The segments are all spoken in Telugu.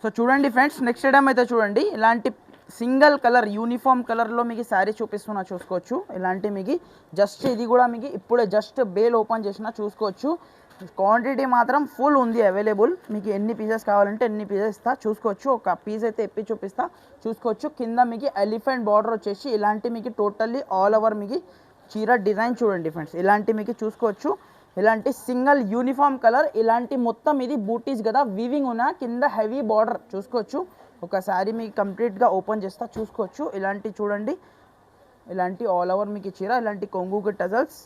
సో చూడండి ఫ్రెండ్స్, నెక్స్ట్ ఐటమ్ అయితే చూడండి, ఇలాంటి సింగిల్ కలర్ యూనిఫామ్ కలర్లో మీకు శారీ చూపిస్తున్నా చూసుకోవచ్చు. ఇలాంటి మీకు జస్ట్ ఇది కూడా మీకు ఇప్పుడే జస్ట్ బేల్ ఓపెన్ చేసినా చూసుకోవచ్చు. క్వాంటిటీ మాత్రం ఫుల్ ఉంది అవైలబుల్. మీకు ఎన్ని పీసెస్ కావాలంటే ఎన్ని పీసెస్ ఇస్తా చూసుకోవచ్చు. ఒక పీస్ అయితే ఎప్పి చూపిస్తా చూసుకోవచ్చు. కింద మీకు ఎలిఫెంట్ బార్డర్ వచ్చేసి ఇలాంటి మీకు టోటల్లీ ఆల్ ఓవర్ మీకు చీర డిజైన్ చూడండి ఫ్రెండ్స్. ఇలాంటి మీకు చూసుకోవచ్చు. ఇలాంటి సింగిల్ యూనిఫామ్ కలర్, ఇలాంటి మొత్తం ఇది బూటీస్ కదా వీవింగ్ ఉన్న కింద హెవీ బార్డర్ చూసుకోవచ్చు. ఒకసారి మీకు కంప్లీట్గా ఓపెన్ చేస్తా చూసుకోవచ్చు. ఇలాంటి చూడండి, ఇలాంటి ఆల్ ఓవర్ మీకు చీర, ఇలాంటి కొంగుకి టజల్స్,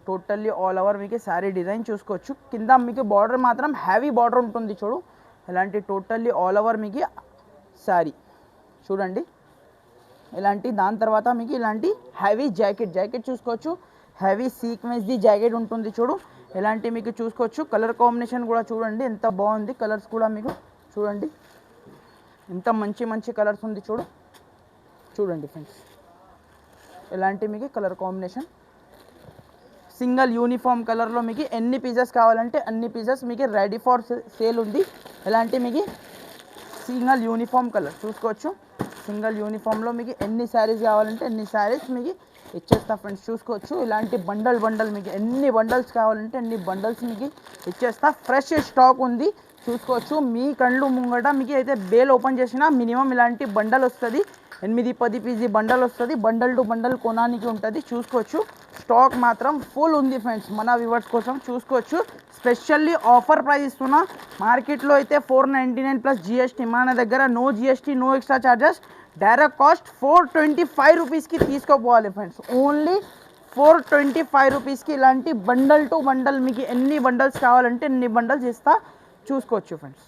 టోటల్లీ ఆల్ ఓవర్ మీకు శారీ డిజైన్ చూసుకోవచ్చు. కింద మీకు బార్డర్ మాత్రం హెవీ బార్డర్ ఉంటుంది చూడు. ఇలాంటి టోటల్లీ ఆల్ ఓవర్ మీకు శారీ చూడండి. ఇలాంటి దాని తర్వాత మీకు ఇలాంటి హెవీ జాకెట్ చూసుకోవచ్చు. హెవీ సీక్వెన్స్ది జాకెట్ ఉంటుంది చూడు. ఇలాంటి మీకు చూసుకోవచ్చు. కలర్ కాంబినేషన్ కూడా చూడండి ఎంత బాగుంది. కలర్స్ కూడా మీకు చూడండి ఎంత మంచి కలర్స్ ఉంది చూడండి ఫ్రెండ్స్. ఇలాంటి మీకు కలర్ కాంబినేషన్ సింగిల్ యూనిఫామ్ కలర్లో మీకు ఎన్ని పీసెస్ కావాలంటే అన్ని పీసెస్ మీకు రెడీ ఫర్ సేల్ ఉంది. ఇలాంటి మీకు సింగిల్ యూనిఫామ్ కలర్ చూసుకోవచ్చు. సింగిల్ యూనిఫామ్లో మీకు ఎన్ని శారీస్ కావాలంటే ఎన్ని శారీస్ మీకు ఇచ్చేస్తా ఫ్రెండ్స్ చూసుకోవచ్చు. ఇలాంటి బండల్ మీకు ఎన్ని బండల్స్ కావాలంటే అన్ని బండల్స్ మీకు ఇచ్చేస్తా. ఫ్రెష్ స్టాక్ ఉంది చూసుకోవచ్చు. మీ కళ్ళు ముంగట మీకు అయితే బేల్ ఓపెన్ చేసినా మినిమం ఇలాంటి బండల్ వస్తుంది. 8-10 పీజీ బండల్ వస్తుంది. బండల్ టు బండల్ కొనానికి ఉంటుంది చూసుకోవచ్చు. స్టాక్ మాత్రం ఫుల్ ఉంది ఫ్రెండ్స్ మన వ్యూవర్స్ కోసం చూసుకోవచ్చు. స్పెషల్లీ ఆఫర్ ప్రైస్ ఇస్తున్నా. మార్కెట్లో అయితే 499 ప్లస్ జిఎస్టీ, మన దగ్గర no GST, no extra charges. Direct cost 425 రూపీస్కి తీసుకోపోవాలి ఫ్రెండ్స్. ఓన్లీ 425 రూపీస్కి ఇలాంటి బండల్ టు బండల్ మీకు ఎన్ని బండల్స్ కావాలంటే ఎన్ని బండల్స్ ఇస్తా చూసుకోవచ్చు ఫ్రెండ్స్.